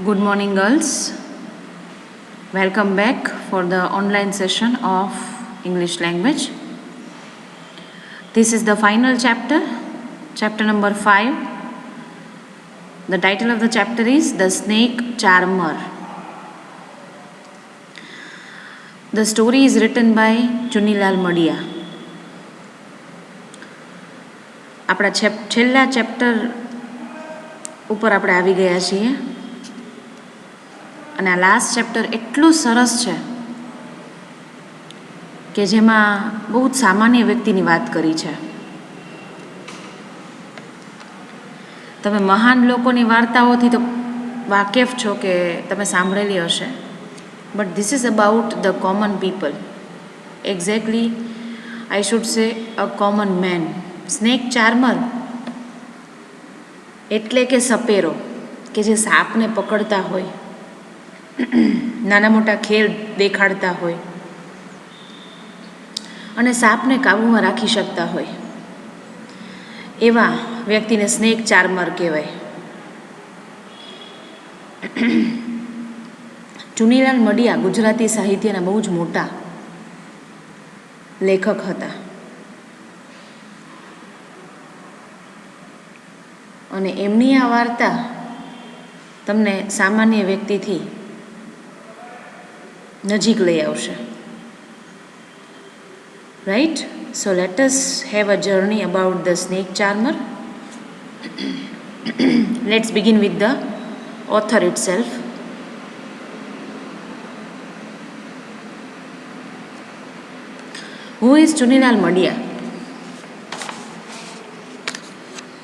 Good morning, girls. Welcome back for the online session of English language. This is the final chapter, chapter number 5. The title of the chapter is The Snake Charmer. The story is written by Chunilal Madiya. આપણા છેલ્લા chapter ઉપર આપણે આવી ગયા છીએ અને આ last chapter એટલું સરસ છે કે જેમાં બહુ જ સામાન્ય વ્યક્તિની વાત કરી છે. તમે મહાન લોકોની વાર્તાઓથી તો વાકેફ છો કે તમે સાંભળેલી હશે, but this is about the common people. Exactly I should say a common man. Snake charmer એટલે કે સપેરો, કે જે સાપને પકડતા હોય, નાના મોટા ખેલ દેખાડતા હોય અને સાપને કાબૂમાં રાખી શકતા હોય, એવા વ્યક્તિને સ્નેક ચાર્મર કહેવાય. ચુનીલાલ મડિયા ગુજરાતી સાહિત્યના બહુ જ મોટા લેખક હતા અને એમની આ વાર્તા તમને સામાન્ય વ્યક્તિથી નજીક લઈ આવશે. Right? So let us have a journey about the snake charmer. Let's begin with the author itself. Who is Chunilal Madiya?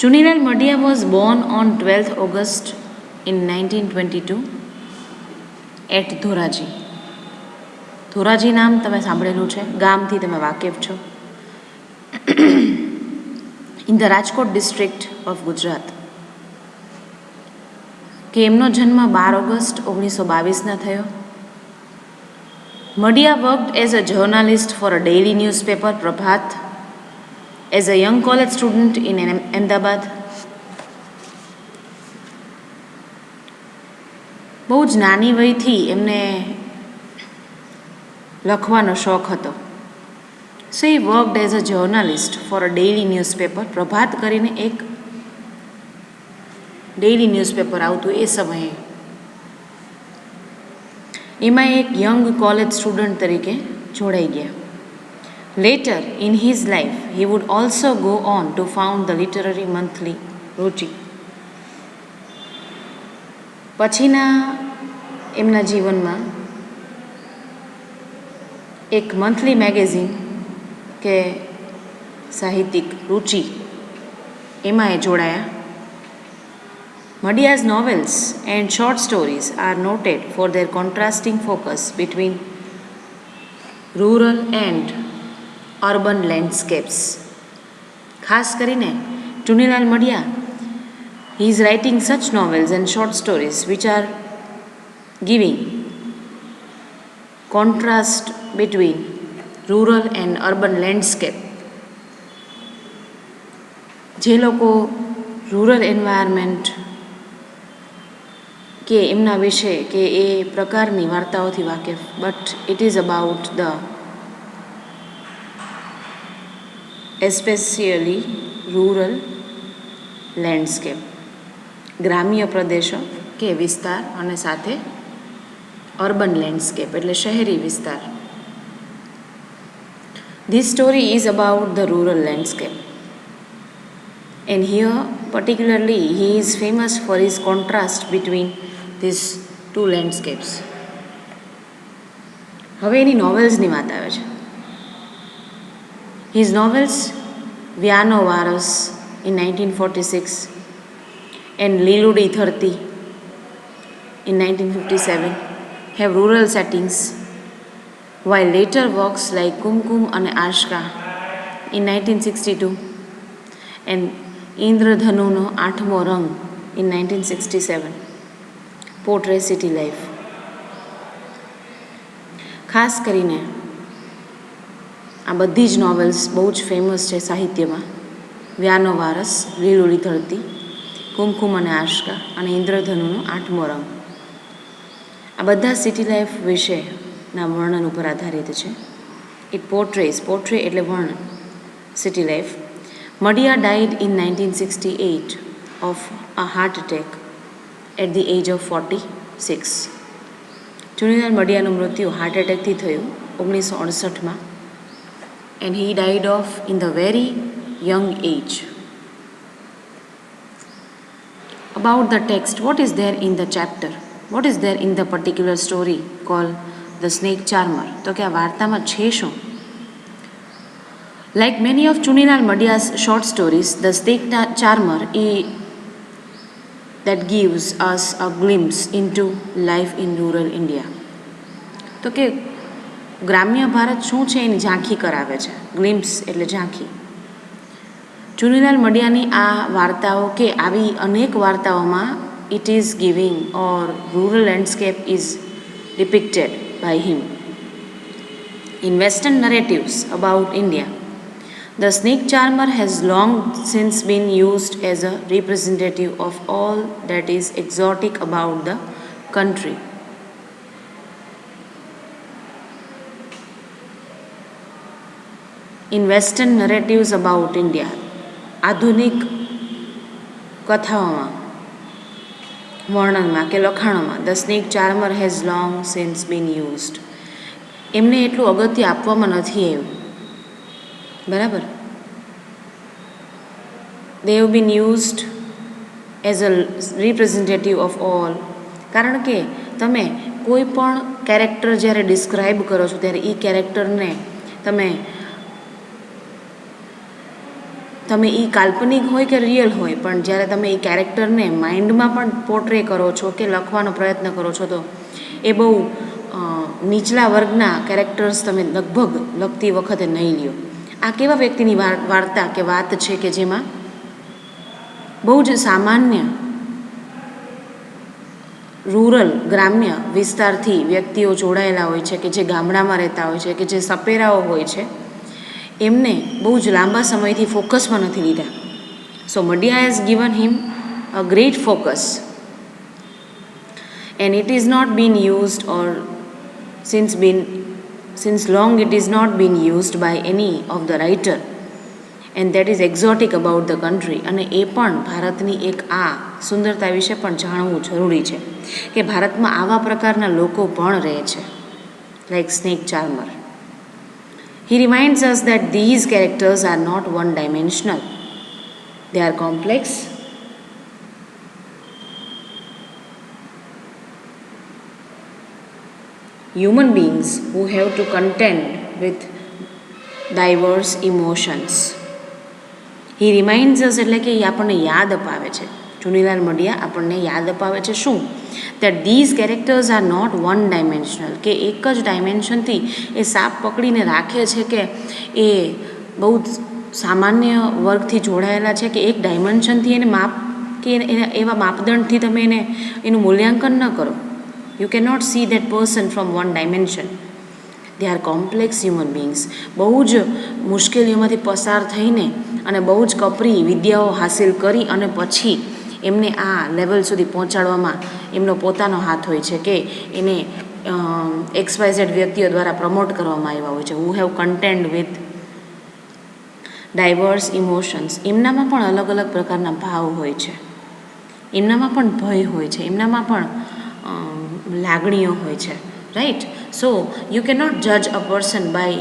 Chunilal Madiya was born on 12th August in 1922 at Dhoraji. Dhoraji નામ તમે સાંભળેલું છે, ગામથી તમે વાકેફ છો. In the Rajkot district of Gujarat. કે એમનો જન્મ 12 ઓગસ્ટ 1922ના થયો. Madiya worked as a journalist for a daily newspaper Prabhat, as a young college student in Ahmedabad. બહુ જ નાની વયથી એમને લખવાનો શોખ હતો. So he worked as a journalist for a daily newspaper. Prabhat કરીને એક ડેઇલી ન્યૂઝપેપર આવતું એ સમયે. એમાં એક યંગ કોલેજ સ્ટુડન્ટ તરીકે જોડાઈ ગયા. Later in his life he would also go on to found the literary monthly Ruchi. પછીના એમના જીવનમાં એક મંથલી મેગેઝિન કે સાહિત્યિક રુચિ, એમાં એ જોડાયા. Madia's novels and short stories are noted for their contrasting focus between rural and urban landscapes. ખાસ કરીને Chunilal Madiya, he is writing such novels and short stories which are giving contrast between rural and urban landscape. જે લોકો rural environment કે એમના વિશે કે એ પ્રકારની વાર્તાઓથી વાકેફ, but it is about the especially rural landscape, ગ્રામ્ય પ્રદેશો કે વિસ્તાર અને સાથે અર્બન લેન્ડસ્કેપ એટલે શહેરી વિસ્તાર. This story is about the rural landscape. And here particularly he is famous for his contrast between these two landscapes. હવે એની નોવેલ્સની વાત આવે છે. His novels વ્યાનો વારસ in 1946 and Liludi ધરતી in 1957 have rural settings, while later works like કુમકુમ અને Aashka in 1962 and ઇન્દ્રધનુનો આઠમો રંગ in 1967 portray city life. ખાસ કરીને આ બધી જ નોવેલ્સ બહુ જ ફેમસ છે સાહિત્યમાં. વ્યાનો વારસ, લીલુડી ધરતી, કુમકુમ અને આશકા અને ઇન્દ્રધનુનો આઠમો રંગ. આ બધા સિટી લાઈફ વિશેના વર્ણન ઉપર આધારિત છે. ઇટ પોર્ટ્રે એટલે વર્ણન, city life. Madiya died in 1968 of a heart attack at the age of 46. Chunilal મડિયાનું મૃત્યુ હાર્ટ એટેકથી થયું 1968માં. And he died of in the very young age. About the text, what is there in the chapter? What is there in the particular story called The Snake Charmer? તો કે આ વાર્તામાં છે શું? Like many of Chunilal Madia's short stories, The Snake Charmer that gives us a glimpse into life in rural India. તો કે ગ્રામ્ય ભારત શું છે એની ઝાંખી કરાવે છે. ગ્લિમ્પ્સ એટલે ઝાંખી. ચુનીલાલ મડિયાની આ વાર્તાઓ કે આવી અનેક વાર્તાઓમાં it is giving or rural landscape is depicted by him. In western narratives about India, the snake charmer has long since been used as a representative of all that is exotic about the country. In western narratives about India, આધુનિક કથાઓમાં, વર્ણનમાં કે લખાણોમાં, the snake charmer has long since been used. એમને એટલું અગત્ય આપવામાં નથી આવ્યું. બરાબર. They have been used as a representative of all. કારણ કે તમે કોઈ પણ કેરેક્ટર જ્યારે ડિસ્ક્રાઇબ કરો છો ત્યારે એ કેરેક્ટરને તમે એ કાલ્પનિક હોય કે રિયલ હોય, પણ જ્યારે તમે એ કેરેક્ટરને માઇન્ડમાં પણ પોર્ટ્રે કરો છો કે લખવાનો પ્રયત્ન કરો છો તો એ બહુ નીચલા વર્ગના કેરેક્ટર્સ તમે લગભગ લખતી વખતે નહીં લ્યો. આ કેવા વ્યક્તિની વાર્તા કે વાત છે કે જેમાં બહુ જ સામાન્ય રૂરલ ગ્રામ્ય વિસ્તારથી વ્યક્તિઓ જોડાયેલા હોય છે, કે જે ગામડામાં રહેતા હોય છે, કે જે સપેરાઓ હોય છે, એમને બહુ જ લાંબા સમયથી ફોકસમાં નથી લીધા. So Madiya has given him a great focus and it is not been used or since long it is not been used by any of the writer and that is exotic about the country. અને એ પણ ભારતની એક આ સુંદરતા વિશે પણ જાણવું જરૂરી છે કે ભારતમાં આવા પ્રકારના લોકો પણ રહે છે, like snake charmer. He reminds us that these characters are not one-dimensional. They are complex, human beings who have to contend with diverse emotions. He reminds us એટલે કે એ આપણને યાદ અપાવે છે. ચુનીલાલ મડિયા આપણને યાદ અપાવે છે શું? that these characters are not one dimensional. કે એક જ ડાયમેન્શનથી એ સાપ પકડીને રાખે છે કે એ બહુ સામાન્ય વર્ગથી જોડાયેલા છે, કે એક ડાયમેન્શનથી એને માપ કે એવા માપદંડથી તમે એનું મૂલ્યાંકન ન કરો. You cannot see that person from one dimension. They are complex human beings. બહુ જ મુશ્કેલીઓમાંથી પસાર થઈને અને બહુ જ કપરી વિદ્યાઓ હાસિલ કરી અને પછી એમને આ લેવલ સુધી પહોંચાડવામાં એમનો પોતાનો હાથ હોય છે, કે એને XYZ વ્યક્તિઓ દ્વારા પ્રમોટ કરવામાં આવ્યા હોય છે. Who have contended with diverse emotions. એમનામાં પણ અલગ અલગ પ્રકારના ભાવ હોય છે, એમનામાં પણ ભય હોય છે, એમનામાં પણ લાગણીઓ હોય છે. રાઈટ. સો યુ કેનોટ જજ a person by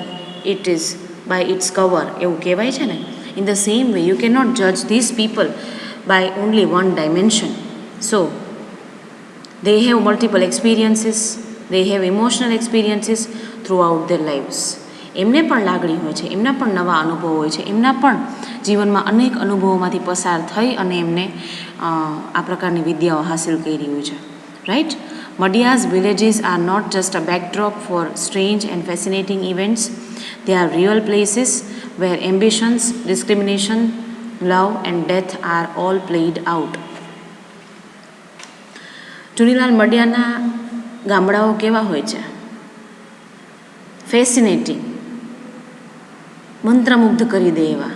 its cover, એવું કહેવાય છે ને. In the same way you cannot જજ this people by only one dimension. So they have multiple experiences, they have emotional experiences throughout their lives. એમને પણ લાગણી હોય છે, એમના પણ નવા અનુભવો હોય છે, એમના પણ જીવનમાં અનેક અનુભવોમાંથી પસાર થઈ અને એમને આ પ્રકારની વિદ્યાઓ હાસિલ કરી હોય છે. Right. Madia's villages are not just a backdrop for strange and fascinating events. They are real places where ambitions, discrimination, love and death are all played out. Chunilal મડિયાના ગામડાઓ કેવા હોય છે? ફેસિનેટિંગ, મંત્રમુગ્ધ કરી દે એવા,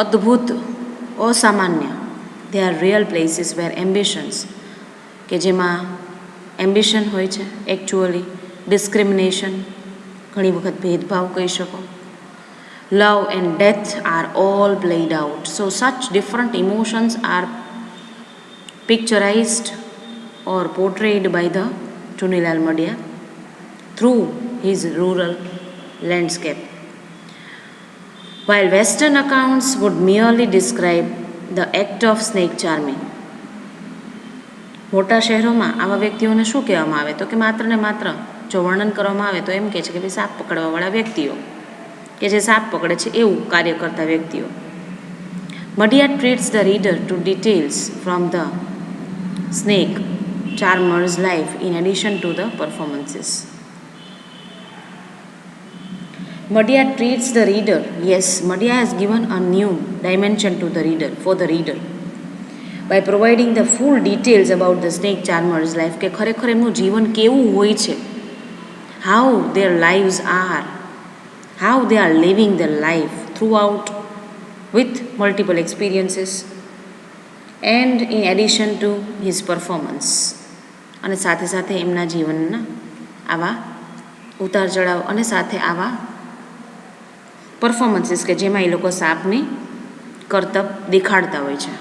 અદ્ભુત, અસામાન્ય. દે આર રિયલ પ્લેસીસ વેર એમ્બિશન્સ, કે જેમાં એમ્બિશન હોય છે એકચ્યુઅલી, ડિસ્ક્રિમિનેશન, ઘણી વખત ભેદભાવ કહી શકો. Love and death are all played out. So such different emotions are picturised or portrayed by the Chunilal Madia through his rural landscape. While Western accounts would merely describe the act of snake charming. મોટા શહેરોમાં આવા વ્યક્તિઓને શું કહેવામાં આવે? તો કે માત્ર ને માત્ર જો વર્ણન કરવામાં આવે તો એમ કહે છે કે ભાઈ સાપ પકડવાવાળા વ્યક્તિઓ, કે જે સાપ પકડે છે એવું કાર્ય કરતા વ્યક્તિઓ. Madia treats the reader to details from the snake charmer's life in addition to the performances. Madia treats the reader. Yes, Madia has given a new dimension to the reader, for the reader, by providing the full details about the snake charmer's life. કે ખરેખર એમનું જીવન કેવું હોય છે, how their lives are, how they are living their life throughout with multiple experiences and in addition to his performance. અને સાથે સાથે એમના જીવનના આવા ઉતાર ચઢાવ અને સાથે આવા પરફોર્મન્સીસ કે જેમાં એ લોકો સાપની કરતબ દેખાડતા હોય છે.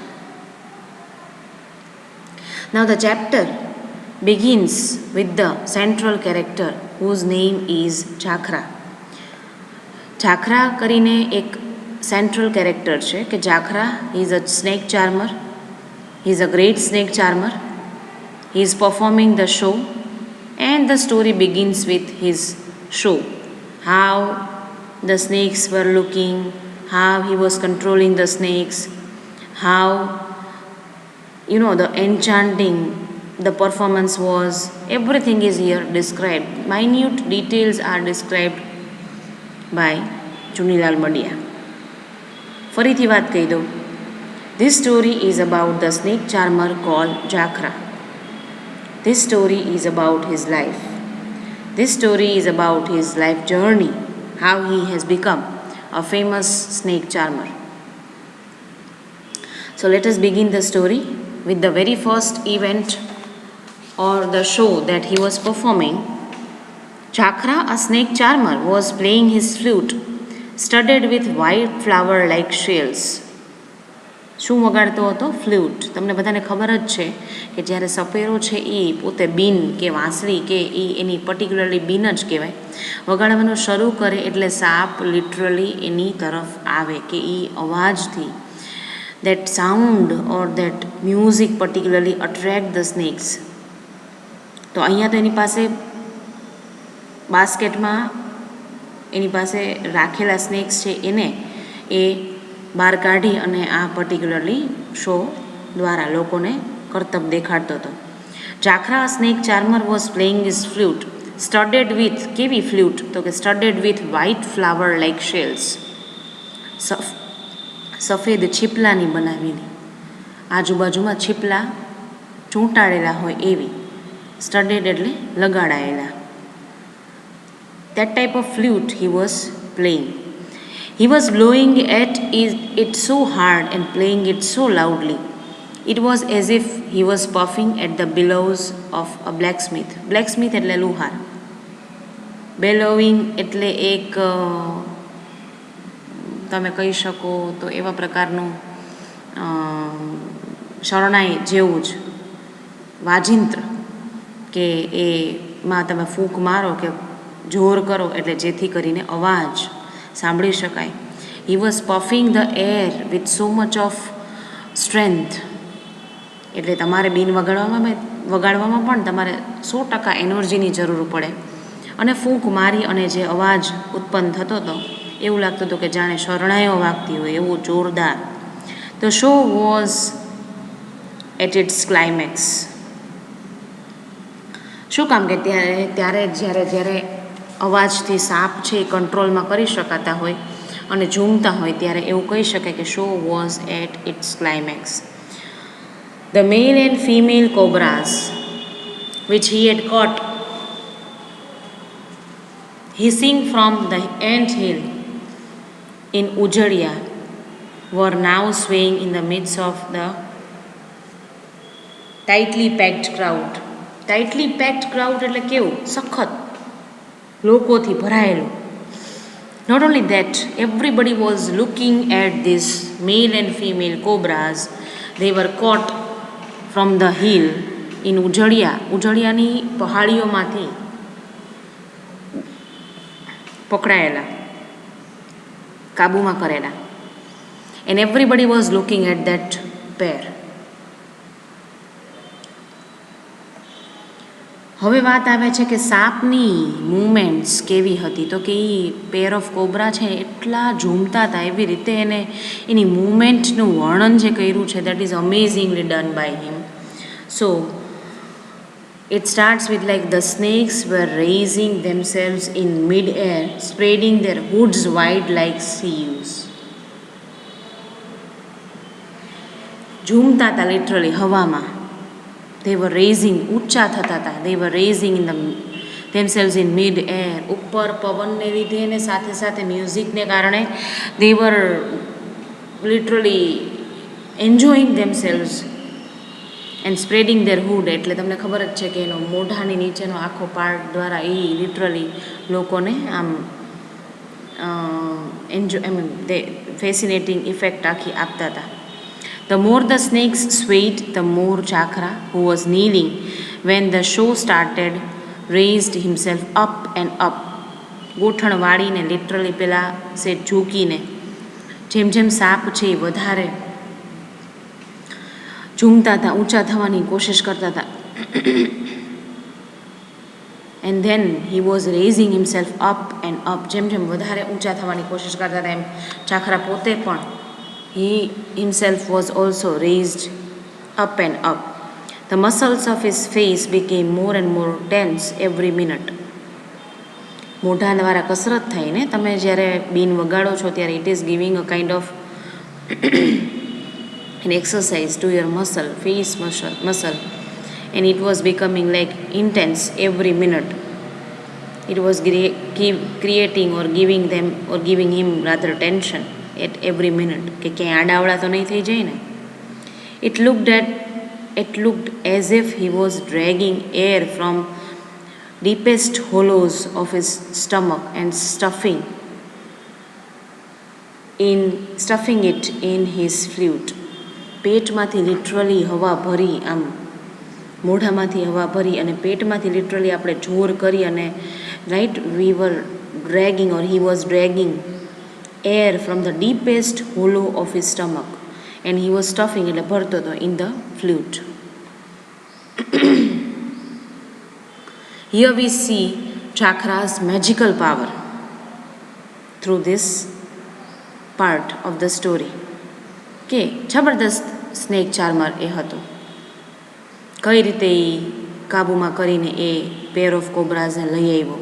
Now the chapter begins with the central character whose name is Jakhra. Jakhra કરીને એક સેન્ટ્રલ કેરેક્ટર છે કે Jakhra is a snake charmer, he is a great snake charmer. He is performing the show and the story begins with his show. How the snakes were looking, how he was controlling the snakes, how the enchanting the performance was. Everything is here described. Minute details are described by Chunilal Madia. ફરીથી વાત કહી દઉં. This story is about the snake charmer called Jakhra. This story is about his life. This story is about his life journey, how he has become a famous snake charmer. So let us begin the story with the very first event or the show that he was performing. Jakhra, a snake charmer, was playing his flute studded with white flower-like shells. શું વગાડતો હતો? Flute. તમને બધાને ખબર જ છે કે જ્યારે સપેરો છે એ પોતે બીન કે વાંસળી કે એ એની પર્ટિક્યુલરલી બીન જ કહેવાય, વગાડવાનું શરૂ કરે એટલે સાપ લિટરલી એની તરફ આવે કે એ અવાજથી that sound or that music particularly attract the snakes. તો અહીંયા તો એની પાસે બાસ્કેટમાં એની પાસે રાખેલા સ્નેક્સ છે એને એ બહાર કાઢી અને આ પર્ટિક્યુલરલી શો દ્વારા લોકોને કરતબ દેખાડતો હતો. Jakhra snake charmer was playing his flute studded with, કેવી ફ્લ્યુટ? તો કે studded with white flower like shells, સફેદ છીપલાની બનાવેલી, આજુબાજુમાં છીપલા ચૂંટાડેલા હોય એવી. સ્ટડેડ એટલે લગાડાયેલા. That type of flute he was playing. He was blowing at it so hard and playing it so loudly. It was as if he was puffing at the bellows of a blacksmith. Blacksmith એટલે લુહાર. Bellowing એટલે એક તમે કહી શકો તો એવા પ્રકારનું શરણાઈ જેવું જ વાજિંત્ર કે એમાં તમે ફૂંક મારો કે જોર કરો એટલે જેથી કરીને અવાજ સાંભળી શકાય. He was puffing the air with so much of strength. એટલે તમારે બીન વગાડવામાં પણ તમારે 100% એનર્જીની જરૂર પડે અને ફૂંક મારી અને જે અવાજ ઉત્પન્ન થતો હતો એવું લાગતું હતું કે જાણે શરણાઈઓ વાગતી હોય એવું જોરદાર. The show was at its climax. શું કામ કે ત્યારે જ્યારે અવાજથી સાપ છે એ કંટ્રોલમાં કરી શકાતા હોય અને ઝૂમતા હોય ત્યારે એવું કહી શકાય કે show was at its climax. The male and female cobras which he had caught hissing from the ant hill in Ujadia were now swaying in the midst of the tightly packed crowd. Tightly packed crowd એટલે કેવું? સખત લોકોથી ભરાયેલું. Not only that, everybody was looking at these male and female cobras. They were caught from the hill in ઉજળિયાની પહાડીઓમાંથી પકડાયેલા, કાબૂમાં કરેલા. And everybody was looking at that pair. હવે વાત આવે છે કે સાપની મૂવમેન્ટ્સ કેવી હતી. તો કે એ પેર ઓફ કોબ્રા છે એટલા ઝૂમતા હતા, એવી રીતે એને એની મૂવમેન્ટનું વર્ણન જે કર્યું છે, that is amazingly done by him. So it starts with like the snakes were raising themselves in mid-air, spreading their hoods wide like seas. ઝૂમતા હતા લિટરલી હવામાં. They were raising, ઊંચા થતા હતા. They were raising in themselves in mid-air. ઉપર પવનને લીધે ને સાથે સાથે મ્યુઝિકને કારણે they were literally enjoying themselves and spreading their hood. એટલે તમને ખબર જ છે કે એનો મોઢાની નીચેનો આખો પાર્ટ દ્વારા એ લિટરલી લોકોને આમ ફેસિનેટિંગ ઇફેક્ટ આખી આપતા હતા. The more the snakes swayed, the more Chakra, who was kneeling when the show started, raised himself up and up. ગોઠણ વાળીને લિટરલી પેલા સેટ ઝૂકીને, જેમ જેમ સાપ છે એ વધારે ઝૂમતા હતા, ઊંચા થવાની કોશિશ કરતા હતા. And then he was raising himself up end up. જેમ જેમ વધારે ઊંચા થવાની કોશિશ કરતા હતા એમ ચાખરા પોતે પણ he himself was also raised up and up. The muscles of his face became more and more tense every minute. મોઢા દ્વારા કસરત થાય ને, તમે જ્યારે બીન વગાડો છો ત્યારે it is giving a kind of an exercise to your face muscle, and it was becoming like intense every minute. It was creating or giving him rather tension at every minute. કે ક્યાંય આડાવડા તો નહીં થઈ જાય ને. It looked as if he was dragging air from deepest hollows of his stomach and stuffing it in his flute. પેટમાંથી literally હવા ભરી, આમ મોઢામાંથી હવા ભરી અને પેટમાંથી લિટરલી આપણે જોર કરી અને right we were dragging or he was dragging air from the deepest hollow of his stomach, and he was stuffing, એટલે ભરતો હતો, in the flute. Here we see Chakra's magical power through this part of the story. કે જબરદસ્ત snake ચાર્મર એ હતો. કઈ રીતે એ કાબૂમાં કરીને એ pair of કોબ્રાઝને લઈ આવ્યો,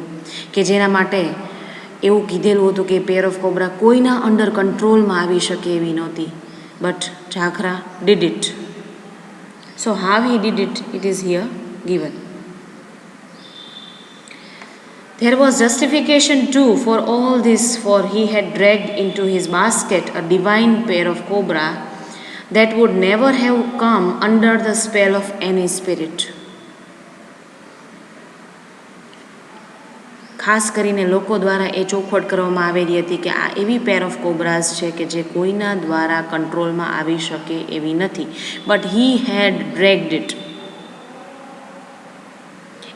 કે જેના માટે એવું કીધેલું હતું કે પેર ઓફ કોબ્રા કોઈના અંડર કંટ્રોલમાં આવી શકે એવી નહોતી. But Chakhra did it. So how he did it, it is here given. There was justification too for all this, for he had dragged into his basket a divine pair of cobra that would never have come under the spell of any spirit. ખાસ કરીને લોકો દ્વારા એ ચોખવટ કરવામાં આવેલી હતી કે આ એવી પેર ઓફ કોબ્રાઝ છે કે જે કોઈના દ્વારા કંટ્રોલમાં આવી શકે એવી નથી. But he had dragged it,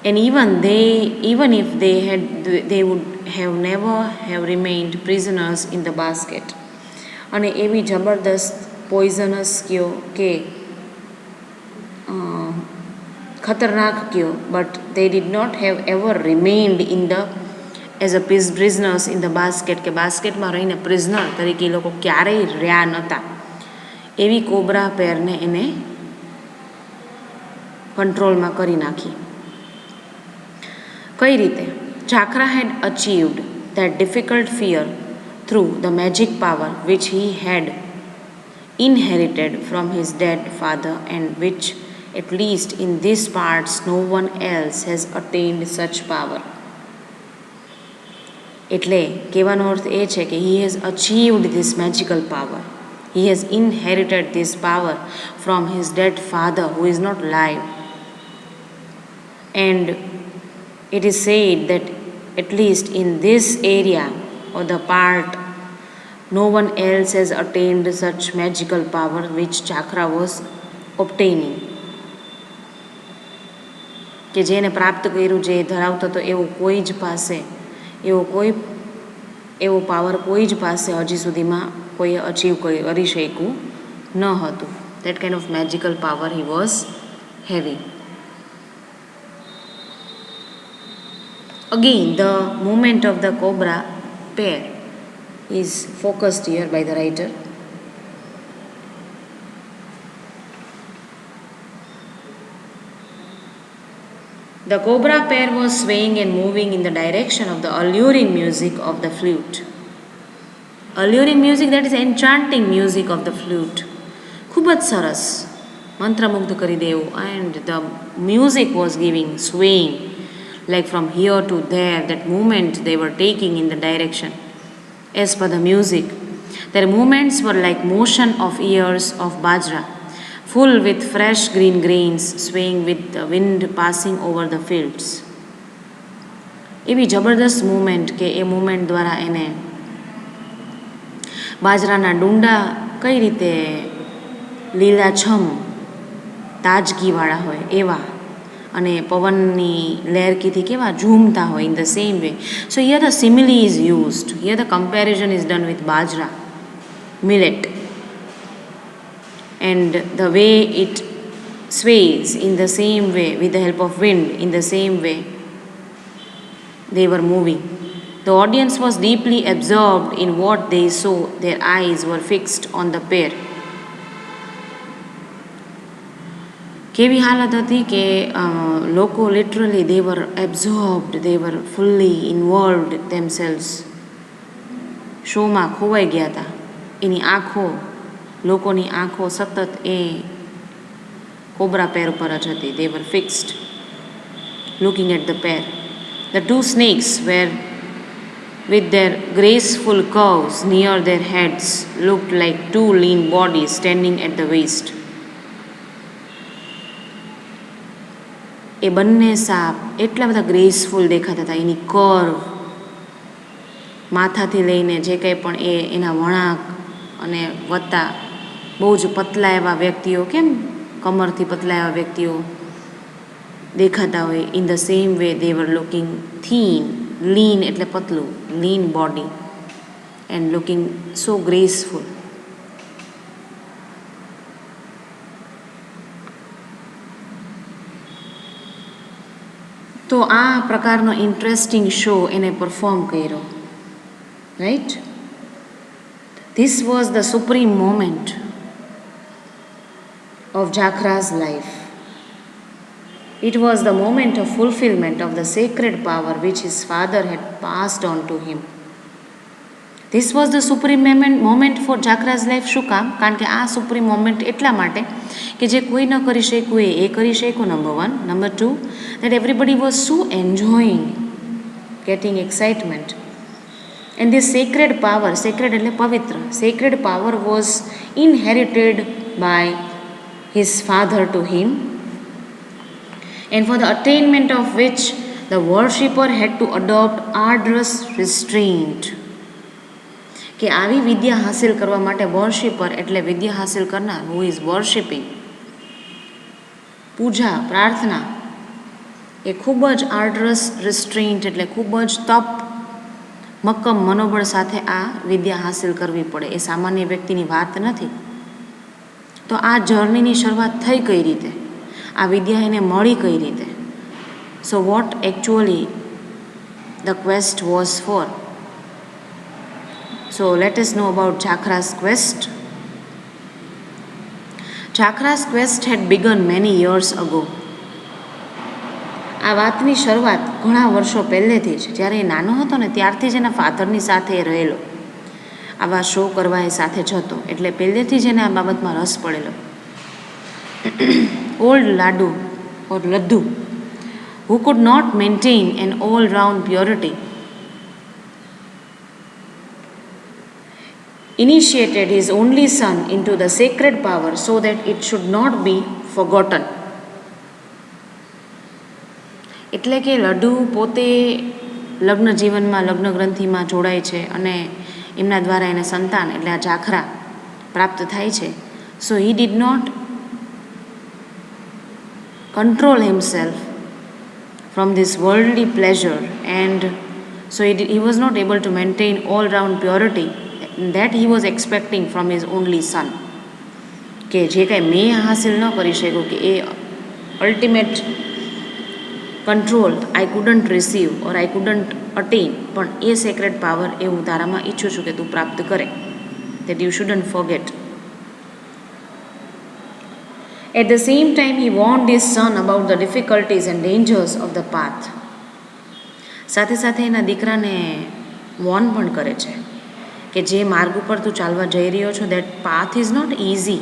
and even if they would have never have remained prisoners in the basket. અને એવી જબરદસ્ત પોઈઝનસ કયો કે ખતરનાક કયો, but they did not have ever remained as a prisoners in the basket, કે બાસ્કેટમાં રહીને prisoner તરીકે એ લોકો ક્યારેય રહ્યા નહોતા. એવી કોબ્રા પેરને એને કંટ્રોલમાં કરી નાખી. કઈ રીતે? ચાખરા had achieved that difficult fear through the magic power which he had inherited from his dead father, and which, at least in these parts, no one else has attained such power. એટલે કહેવાનો અર્થ એ છે કે he has achieved this magical power. He has inherited this power from his dead father who is not alive. And it is said that at least in this area or the part, no one else has attained such magical power which Chakra was obtaining. કે જેને પ્રાપ્ત કર્યું, જે ધરાવતો હતો એવું કોઈ જ પાસે, એવો પાવર કોઈ જ પાસે હજી સુધીમાં કોઈએ અચીવ કરી શક્યું ન હતું. That kind of magical power he was having. Again, the movement of the cobra pair is focused here by the writer. The cobra pair was swaying and moving in the direction of the alluring music of the flute. Alluring music, that is enchanting music of the flute. ખૂબ જ સરસ, મંત્રમુગ્ધ કરી દેવું. And the music was giving, swaying, like from here to there, that movement they were taking in the direction. As per the music, their movements were like motion of ears of bajra, full with fresh green grains, swaying with the wind passing over the fields. એવી જબરદસ્ત movement કે એ movement દ્વારા એને બાજરાના ડુંડા કઈ રીતે લીલાછમ તાજગીવાળા હોય એવા અને પવનની લહેરકીથી કેવા ઝૂમતા હોય, in the same way. So here the simile is used, here the comparison is done with bajra, millet, and the way it sways in the same way with the help of wind, in the same way they were moving. The audience was deeply absorbed in what they saw. Their eyes were fixed on the pair. કેવી હાલત હતી કે લોકો literally they were absorbed, they were fully involved themselves. શોમાં ખોવાઈ ગયા હતા. એની આંખો, લોકોની આંખો સતત એ કોબરા પેર ઉપર જ હતી. They were fixed, looking at the pair. The two snakes were, with their graceful curves near their heads, looked like two lean bodies standing at the waist. એ બંને સાપ એટલા બધા ગ્રેસફુલ દેખાતા હતા. એની કર્વ, માથાથી લઈને જે કંઈ પણ એ એના વળાંક અને વત્તા બહુ જ પતલા એવા વ્યક્તિઓ, કેમ કમરથી પતલા એવા વ્યક્તિઓ દેખાતા હોય, in the same way they were looking thin, lean એટલે પતલું, lean body, and looking so graceful. તો આ પ્રકારનો ઇન્ટરેસ્ટિંગ શો એને પરફોર્મ કર્યો, right. This was the supreme moment of Jakhra's life. It was the moment of fulfillment of the sacred power which his father had passed on to him. This was the supreme moment for Jakhra's life. શું કામ? કારણ કે આ supreme moment એટલા માટે કે જે કોઈ ન કરી શક્યું એ કરી શક્યું, number one. Number two, that everybody was so enjoying, getting excitement. And this sacred power, sacred એટલે પવિત્ર, sacred power was inherited by his father to him, and for the attainment of which the worshipper had to adopt arduous restraint. કે આવી વિદ્યા હાસિલ કરવા માટે વર્શિપર એટલે વિદ્યા હાસિલ કરનાર, who is વર્શિપિંગ, પૂજા, પ્રાર્થના, એ ખૂબ જ આર્ડરસ રિસ્ટ્રેન્ટ એટલે ખૂબ જ તપ, મક્કમ મનોબળ સાથે આ વિદ્યા હાસિલ કરવી પડે. એ સામાન્ય વ્યક્તિની વાત નથી. તો આ જર્નીની શરૂઆત થઈ કઈ રીતે, આ વિદ્યા એને મળી કઈ રીતે. So what actually the quest was for. So let us know about Jakhra's quest. Jakhra's quest had begun many years ago. આ વાતની શરૂઆત ઘણા વર્ષો પહેલેથી જ, જ્યારે એ નાનો હતો ને ત્યારથી જ એના ફાધરની સાથે એ રહેલો, આવા શો કરવા એ સાથે જતો, એટલે પહેલેથી જ એને આ બાબતમાં રસ પડેલો. Old Ladu or Laddu, who could not maintain an all-round purity, initiated his only son into the sacred power so that it should not be forgotten. એટલે કે લડ્ડુ પોતે લગ્ન જીવનમાં લગ્ન ગ્રંથિમાં જોડાય છે અને એમના દ્વારા એને સંતાન એટલે આ ઝાખરા પ્રાપ્ત થાય છે. So he did not control himself from this worldly pleasure, and so he was not able to maintain all round purity that he was expecting from his only son. કે જે કાંઈ મેં હાસિલ ન કરી શક્યો કે એ ultimate control I couldn't receive or I couldn't attain, પણ એ સેક્રેટ પાવર એ હું તારામાં ઈચ્છું છું કે તું પ્રાપ્ત કરે. That you shouldn't forget. At the same time, he warned his son about the difficulties and dangers of the path. સાથે સાથે એના દીકરાને વોર્ન પણ કરે છે કે જે માર્ગ ઉપર તું ચાલવા જઈ રહ્યો છો, that path is not easy.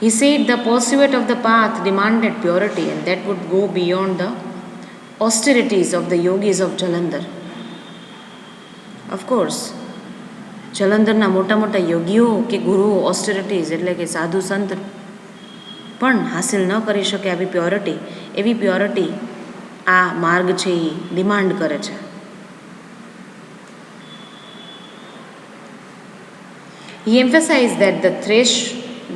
He said the pursuit of the path demanded purity and that would go beyond the austerities of the yogis of Jalandhar. Of course, જલંધરના મોટા મોટા યોગીઓ કે ગુરુઓ ઓસ્ટેરિટીઝ એટલે કે સાધુ સંત પણ હાસિલ ન કરી શકે આવી પ્યોરિટી, એવી પ્યોરિટી આ માર્ગ છે એ ડિમાન્ડ કરે છે. He emphasized that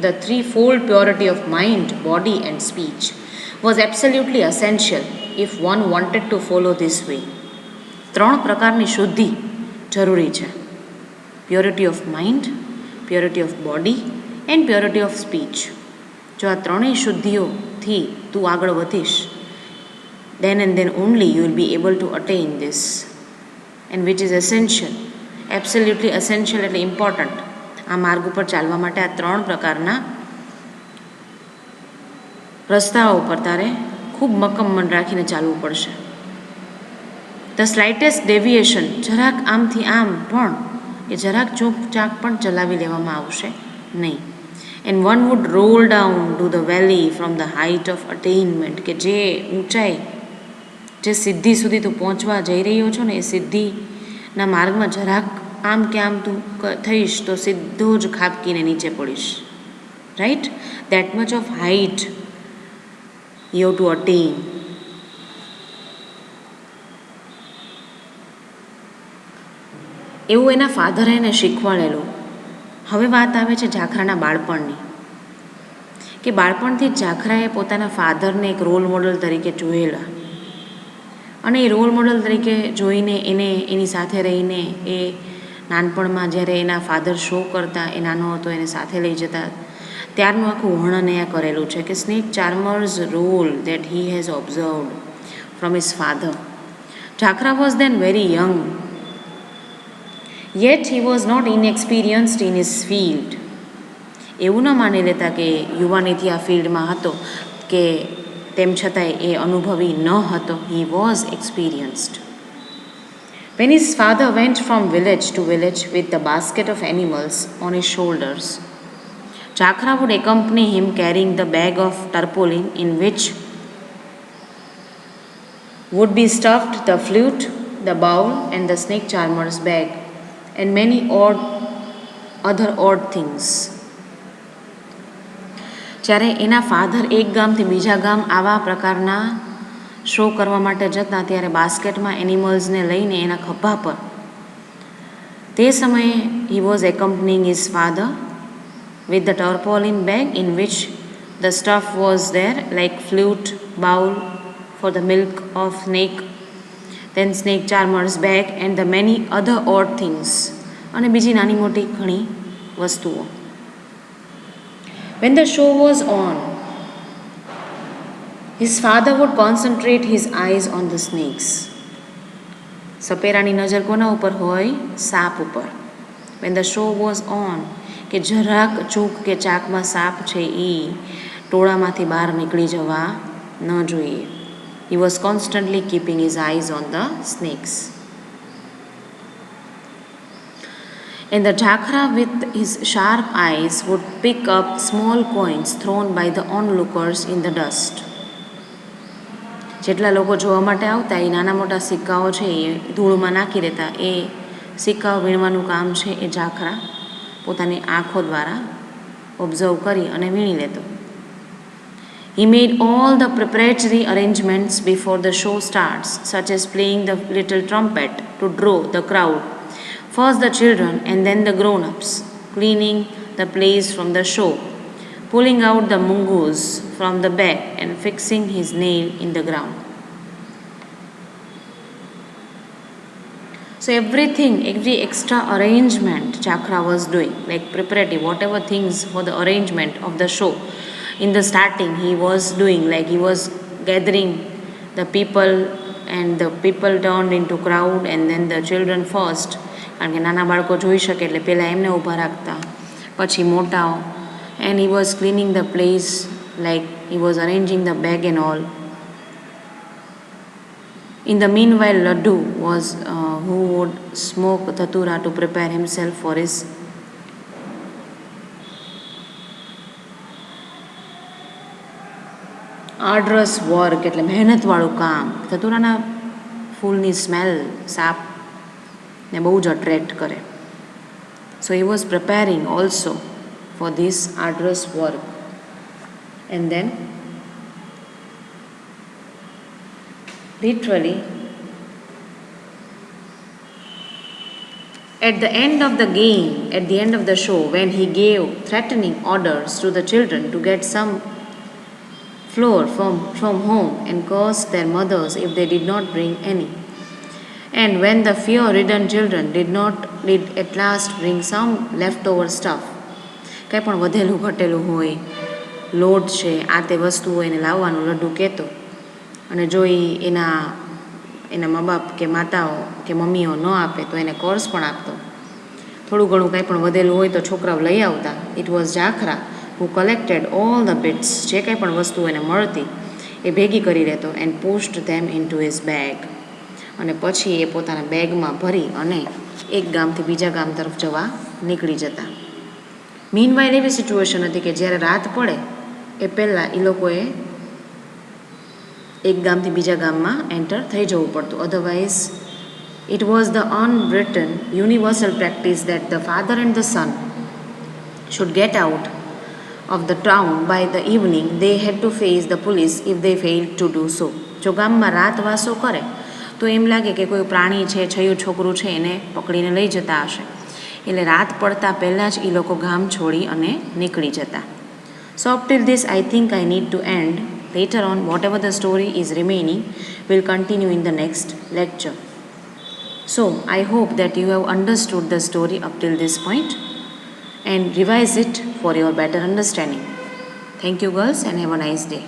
the threefold purity of mind, body and speech was absolutely essential if one wanted to follow this way. 3 પ્રકારની શુદ્ધિ જરૂરી છે. Purity of mind, purity of body and purity of speech. જો આ ત્રણેય શુદ્ધિઓથી તું આગળ વધીશ, then and then only you will be able to attain this, and which is essential, absolutely essential એટલે important. આ માર્ગ ઉપર ચાલવા માટે આ 3 પ્રકારના રસ્તાઓ ઉપર તારે ખૂબ મક્કમ મન રાખીને ચાલવું પડશે. ધ સ્લાઇટેસ્ટ ડેવિએશન, જરાક આમથી આમ પણ કે જરાક ચોક ચાક પણ ચલાવી લેવામાં આવશે નહીં. And one would roll down to the valley from the height of attainment, કે જે ઊંચાઈ, જે સિદ્ધિ સુધી તું પહોંચવા જઈ રહ્યો છો ને, એ સિદ્ધિના માર્ગમાં જરાક આમ કે આમ તું થઈશ તો સીધો જ ખાબકીને નીચે પડીશ. Right? That much of height you to attain. એવું એના ફાધરે એને શીખવાડેલું. હવે વાત આવે છે ઝાખરાના બાળપણની, કે બાળપણથી જ ઝાખરાએ પોતાના ફાધરને એક રોલ મોડલ તરીકે જોયેલા, અને એ રોલ મોડલ તરીકે જોઈને એને એની સાથે રહીને એ નાનપણમાં જ્યારે એના ફાધર શો કરતા, એ નાનો હતો એને સાથે લઈ જતા, ત્યારનું આખું વર્ણન એ કરેલું છે કે snake charmers role that he has observed from his father. ઝાખરા was then very young, yet he was not inexperienced in his field. એવું ન માની લેતા કે યુવાનીથી આ ફિલ્ડમાં હતો કે તેમ છતાંય એ અનુભવી ન હતો. He was experienced. When his father went from village to village with the basket of animals on his shoulders, Chakra would accompany him carrying the bag of tarpaulin in which would be stuffed the flute, the bowl and the snake charmer's bag and many other odd things. જ્યારે એના father એક ગામથી બીજા ગામ આવા પ્રકારના show કરવા માટે જતા, ત્યારે બાસ્કેટમાં એનિમલ્સને લઈને એના ખભા પર, તે સમયે he was accompanying his father with the tarpaulin bag in which the stuff was there, like flute, bowl for the milk of snake, then snake charmer's bag and the many other odd things, અને બીજી નાની મોટી ઘણી વસ્તુઓ. When the show was on, his father would concentrate his eyes on the snakes. સપેરાની નજર કોના ઉપર હોય? સાપ ઉપર. When the show was on, કે જરાક ચૂક કે ચાકમાં સાપ છે એ ટોળામાંથી બહાર નીકળી જવા ન જોઈએ. He was constantly keeping his eyes on the snakes. And the Chakra with his sharp eyes would pick up small coins thrown by the onlookers in the dust. જેટલા લોકો જોવા માટે આવતા એ નાના મોટા સિક્કાઓ છે એ ધૂળમાં નાખી દેતા. એ સિક્કાઓ વીણવાનું કામ છે એ ઝાખરા પોતાની આંખો દ્વારા ઓબ્ઝર્વ કરી અને વીણી લેતો. He made all the preparatory arrangements before the show starts, such as playing the little trumpet to draw the crowd. First the children and then the grown ups, cleaning the place from the show, pulling out the mongoose from the bag and fixing his nail in the ground. So everything, every extra arrangement Chakra was doing, like preparative, whatever things for the arrangement of the show. In the starting, he was doing, like he was gathering the people, and the people turned into crowd, and then the children first. કારણ કે નાના બાળકો જોઈ શકે એટલે પહેલાં એમને ઊભા રાખતા, પછી મોટાઓ. And he was cleaning the place, like he was arranging the bag and all. In the meanwhile, Laddu was who would smoke Dhatura to prepare himself for his arduous work, એટલે મહેનતવાળું કામ. ધતુરાના ફૂલની સ્મેલ સાપને બહુ જ attract કરે. So he was preparing also for this arduous work. And then literally at the end of the game, at the end of the show, when he gave threatening orders to the children to get some flour from home and cursed their mothers if they did not bring any. And when the fear-ridden children did at last bring some leftover stuff, કંઈ પણ વધેલું ઘટેલું હોય, લોટ છે, આ તે વસ્તુ હોય એને લાવવાનું લડ્ડુ કહેતો. અને જો એના મા બાપ કે માતાઓ કે મમ્મીઓ ન આપે તો એને કોર્સ પણ આપતો. થોડું ઘણું કંઈ પણ વધેલું હોય તો છોકરાઓ લઈ આવતા. It was Jakhra who collected all the bits, જે કંઈ પણ વસ્તુ એને મળતી એ ભેગી કરી લેતો, and pushed them into his bag. અને પછી એ પોતાના બેગમાં ભરી અને એક ગામથી બીજા ગામ તરફ જવા નીકળી જતા. મીનવાઇલ એવી સિચ્યુએશન હતી કે જ્યારે રાત પડે એ પહેલાં એ લોકોએ એક ગામથી બીજા ગામમાં એન્ટર થઈ જવું પડતું. Otherwise it was the unwritten universal practice that the father and the son should get out of the town by the evening. They had to face the police if they failed to do so. જો ગામમાં રાત વાસો કરે તો એમ લાગે કે કોઈ પ્રાણી છે, છયું છોકરું છે, એને પકડીને લઈ જતા હશે. એટલે રાત પડતા પહેલાં જ એ લોકો ગામ છોડી અને નીકળી જતા. So up till this I think I need to end. Later on, whatever the story is remaining will continue in the next lecture. So I hope that you have understood the story up till this point and revise it for your better understanding. Thank you girls and have a nice day.